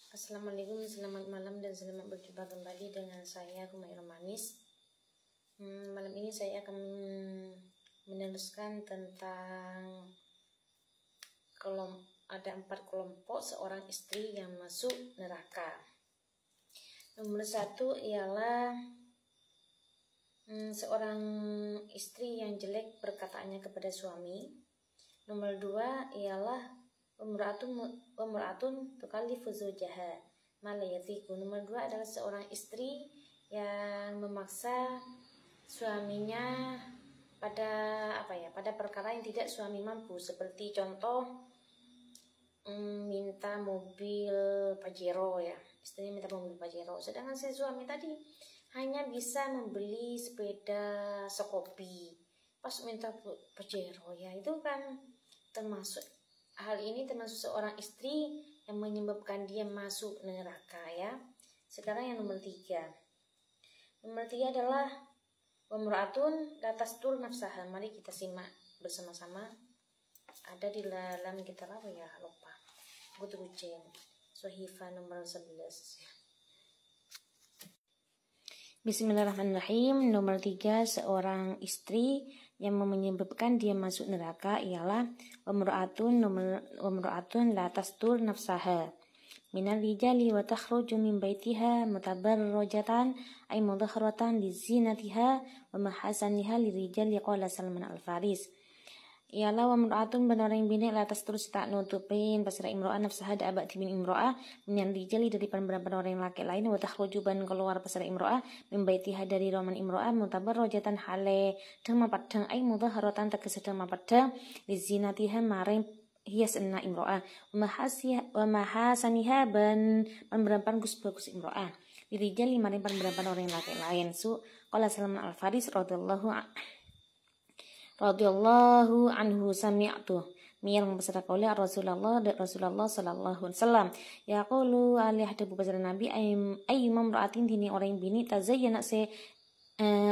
Assalamualaikum, selamat malam dan selamat berjumpa kembali dengan saya Humairah Manis. Malam ini saya akan meneruskan tentang ada 4 kelompok seorang istri yang masuk neraka. Nomor 1 ialah seorang istri yang jelek perkataannya kepada suami. Nomor 2 ialah Umra'atun tukallifu zawjaha ma la yatiqu. Nomor 2 adalah seorang istri yang memaksa suaminya pada perkara yang tidak suami mampu, seperti contoh minta mobil Pajero ya. Istrinya minta mobil Pajero, sedangkan si suami tadi hanya bisa membeli sepeda Skopi. Pas minta Pajero ya, itu kan hal ini termasuk seorang istri yang menyebabkan dia masuk neraka ya. Sekarang yang nomor 3. Nomor 3 adalah wamra'atun la tastur nafsaha. Mari kita simak bersama-sama. Ada di dalam kitab apa ya? Lupa. Butuh Sohifa nomor 11. Bismillahirrahmanirrahim. Nomor 3, seorang istri yang menyebabkan dia masuk neraka ialah wamra'atun la tastur nafsaha minal rijali wa takhruju min baitiha mutabarrijatan ay mudhakharatan lizinatiha wa mahasaniha lirijali qala Salman Al-Faris. Ialah wamra'atun orang bini la tastur tak nutupin pasra imro'ah nafsaha da abad bin imro'ah minal rijali dari beberapa orang laki lain wa takhruju ban keluar pasra imro'ah min baitiha dari roman imro'ah mutabarrijatan hale dang mapadang ay mudhakharatan tegesedang mapadang lizinatiha maring hias enna imro'ah wa mahasaniha ban beberapa bagus imro'ah lirijali maring beberapa orang laki lain. Qala Salman Al-Faris radhiyallahu anhu sami'tu miyang beserta oleh Rasulullah sallallahu alaihi wasallam yaqulu alih hadabu beserta Nabi ayyumam ra'atin dini orang bini tazayyana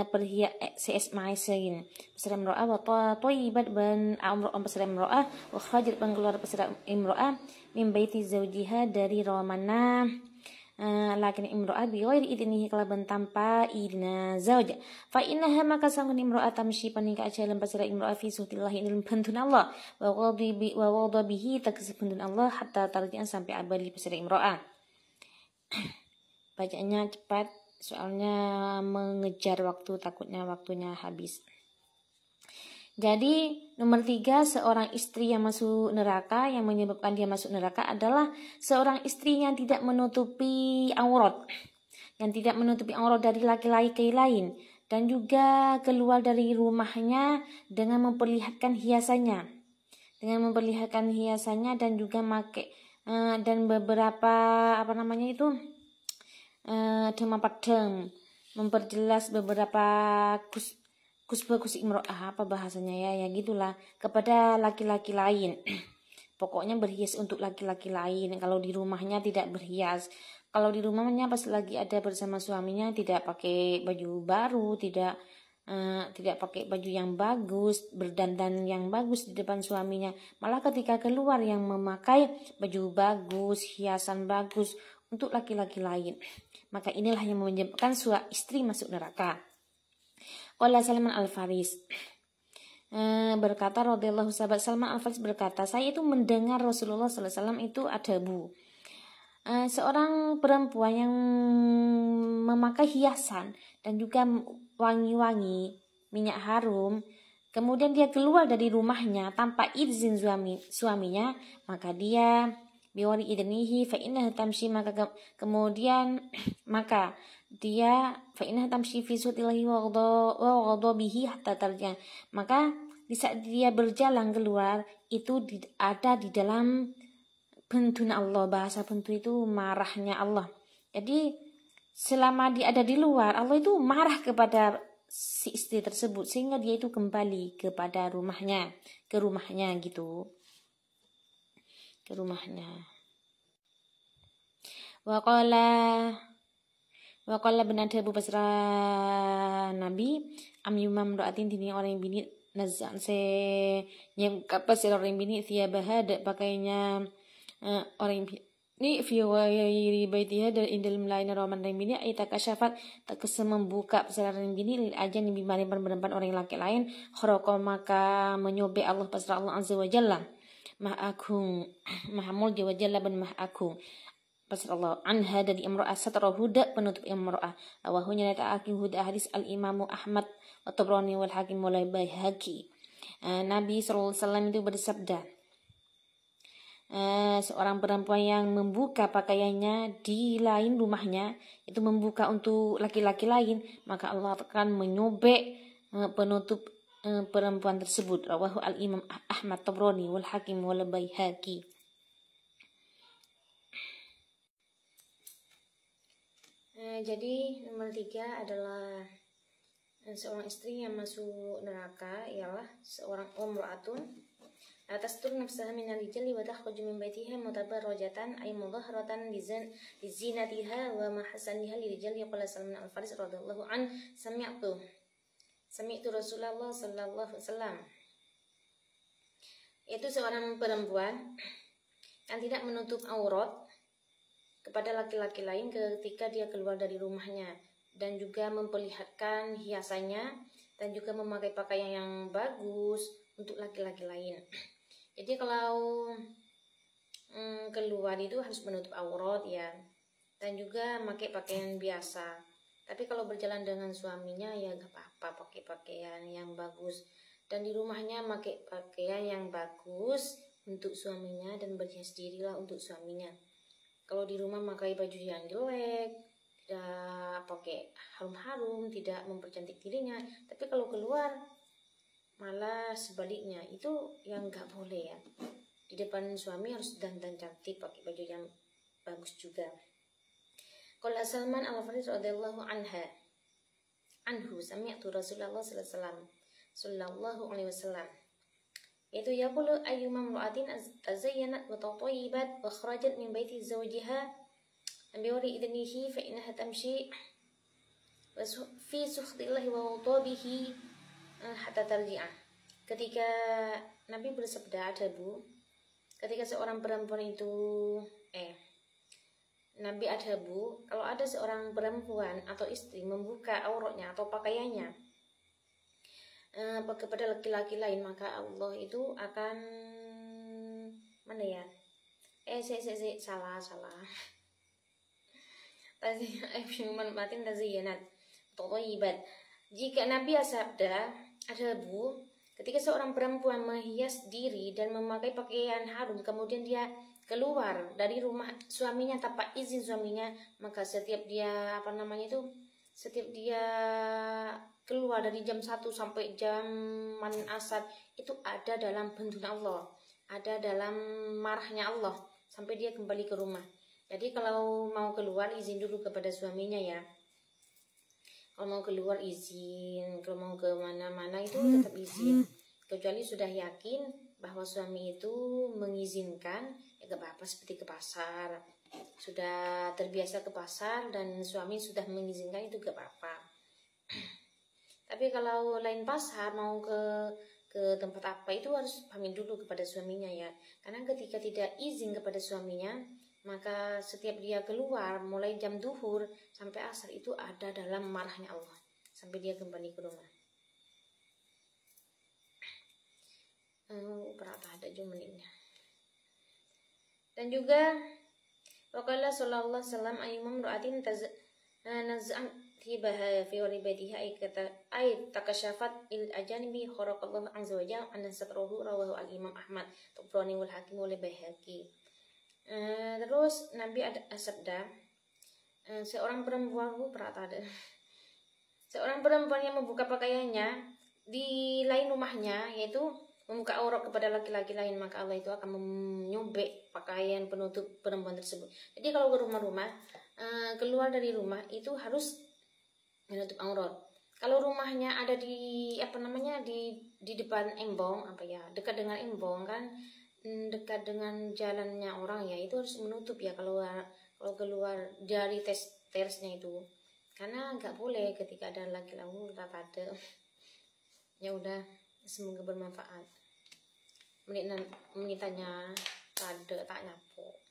perhia esmaisin beserta imro'ah wa thayyibat ban amro'ah beserta imro'ah wa khajat ban keluar beserta imro'ah min baiti zawjiha dari ramana lakin imro'ah bi ghairi idnihi kalaban tanpa idna zauj fa innaha maka sanggun imro'ah tamshi panika ajalan pasira imro'ah fi suhtillahi ilm bantun Allah wa ghadabihi takzibun Allah hatta tarji'an sampai abadi pasira imro'ah. Bacanya cepat soalnya mengejar waktu, takutnya waktunya habis. Jadi nomor 3, seorang istri yang masuk neraka, yang menyebabkan dia masuk neraka adalah seorang istri yang tidak menutupi aurat, dari laki-laki lain, dan juga keluar dari rumahnya dengan memperlihatkan hiasannya, dan juga dan beberapa memperjelas beberapa bagus imro'ah, apa bahasanya ya gitulah, kepada laki-laki lain. Pokoknya berhias untuk laki-laki lain. Kalau di rumahnya tidak berhias, kalau di rumahnya pas lagi ada bersama suaminya tidak pakai baju baru, tidak pakai baju yang bagus, berdandan yang bagus di depan suaminya, malah ketika keluar yang memakai baju bagus, hiasan bagus untuk laki-laki lain. Maka inilah yang menyebabkan istri masuk neraka. Qala Salman Al-Faris berkata radhiyallahu sahabat Salman Al-Faris berkata, saya itu mendengar Rasulullah sallallahu alaihi wasallam itu adabu seorang perempuan yang memakai hiasan dan juga wangi-wangi minyak harum, kemudian dia keluar dari rumahnya tanpa izin suaminya, maka dia biwari idnihi fa innaha tamshi, maka dia fa innaha tamshi fi sutillahi wa ghadabihi hatta tarja, maka di saat dia berjalan keluar itu ada di dalam bentun Allah. Bahasa bentu itu marahnya Allah. Jadi selama dia ada di luar, Allah itu marah kepada si istri tersebut sehingga dia itu kembali kepada rumahnya, ke rumahnya. Wa qala benar Abu Basra Nabi amyumam ra'atin dini orang bini nazan nyem kapas orang bini thiabaha pakainya orang ni fi ghairi baitiha dan indal melaina roman bini ay takasyafat takasa membuka pesararan bini lil ajan bimani perempuan orang laki lain kharaqa maka menyobek Allah pasrah Allah azza wa jalla maha agung maha mulya wa jalla ban maha agung pasrah Allah anha dari imra'ah satara huda penutup imra'ah awahunya nata aking huda hadis al imamu Ahmad wa Tabrani wal Hakim wal Baihaqi. Nabi SAW itu bersabda, seorang perempuan yang membuka pakaiannya di lain rumahnya, itu membuka untuk laki-laki lain, maka Allah akan menyobek penutup perempuan tersebut. Rawahu al-Imam Ahmad Tabrani wal Hakim wal Baihaqi. Jadi nomor 3 adalah seorang istri yang masuk neraka ialah seorang umra'atun atas tur nafsaha minal rijali wa takhruju min baitiha mutabarrajatan ay mudahharatan lizinatiha wa mahasaniha lirijali qala Salman al-Faris radhiyallahu an sami'tu Rasulullah sallallahu alaihi wasallam. Itu seorang perempuan yang tidak menutup aurat kepada laki-laki lain ketika dia keluar dari rumahnya, dan juga memperlihatkan hiasannya, dan juga memakai pakaian yang bagus untuk laki-laki lain. Jadi kalau keluar itu harus menutup aurat ya, dan juga memakai pakaian biasa. Tapi kalau berjalan dengan suaminya ya gak apa-apa pakai pakaian yang bagus, dan di rumahnya pakai pakaian yang bagus untuk suaminya dan berhias dirilah untuk suaminya. Kalau di rumah pakai baju yang jelek, tidak pakai harum-harum, tidak mempercantik dirinya. Tapi kalau keluar malah sebaliknya, itu yang nggak boleh ya. Di depan suami harus dandan cantik, pakai baju yang bagus juga. Qala Salman al-Faris radhiyallahu anhu sami'tu Rasulullah sallallahu alaihi wasallam yaitu yaqulu ayyuma imra'atin tazayyanat wa tatayyibat wa kharajat min baiti zawjiha biwari idnihi fa innaha tamshi fi sukhtillahi wa ghadabihi hatta tarji'ah. Ketika Nabi bersabda ketika seorang perempuan itu Nabi kalau ada seorang perempuan atau istri membuka auratnya atau pakaiannya kepada laki-laki lain, maka Allah itu akan salah jika Nabi sabda ketika seorang perempuan menghias diri dan memakai pakaian harum, kemudian dia keluar dari rumah suaminya tanpa izin suaminya, maka setiap dia keluar dari jam 1 sampai jam asar itu ada dalam bentukan Allah, ada dalam marahnya Allah sampai dia kembali ke rumah. Jadi kalau mau keluar izin dulu kepada suaminya ya. Kalau mau keluar izin, kalau mau ke mana-mana itu tetap izin. Kecuali sudah yakin bahwa suami itu mengizinkan, ya gak apa-apa, seperti ke pasar. Sudah terbiasa ke pasar dan suami sudah mengizinkan, itu gak apa-apa. Tapi kalau lain pasar mau ke tempat apa itu harus pamit dulu kepada suaminya ya. Karena ketika tidak izin kepada suaminya, maka setiap dia keluar mulai jam duhur sampai asar itu ada dalam marahnya Allah sampai dia kembali ke rumah. Berapa ada menitnya. Dan juga waqala sallallahu alaihi wasallam ayyumam ra'atin naz'an tibaha fi walibatiha ay takashafat il ajanibi kharaqallahu azza wa jalla an satrahu rawahu al-Imam Ahmad Tabrani wal Hakim wal Baihaqi. Terus Nabi ada sabda, seorang perempuan yang membuka pakaiannya di lain rumahnya, yaitu membuka aurat kepada laki-laki lain, maka Allah itu akan menyobek pakaian penutup perempuan tersebut. Jadi kalau ke rumah-rumah, keluar dari rumah itu harus menutup aurat. Kalau rumahnya ada di di depan embong, dekat dengan embong kan, dekat dengan jalannya orang ya, itu harus menutup ya kalau keluar dari tersnya itu, karena nggak boleh ketika ada laki-laki ada. Ya udah, semoga bermanfaat. Menitanya tak nyapo.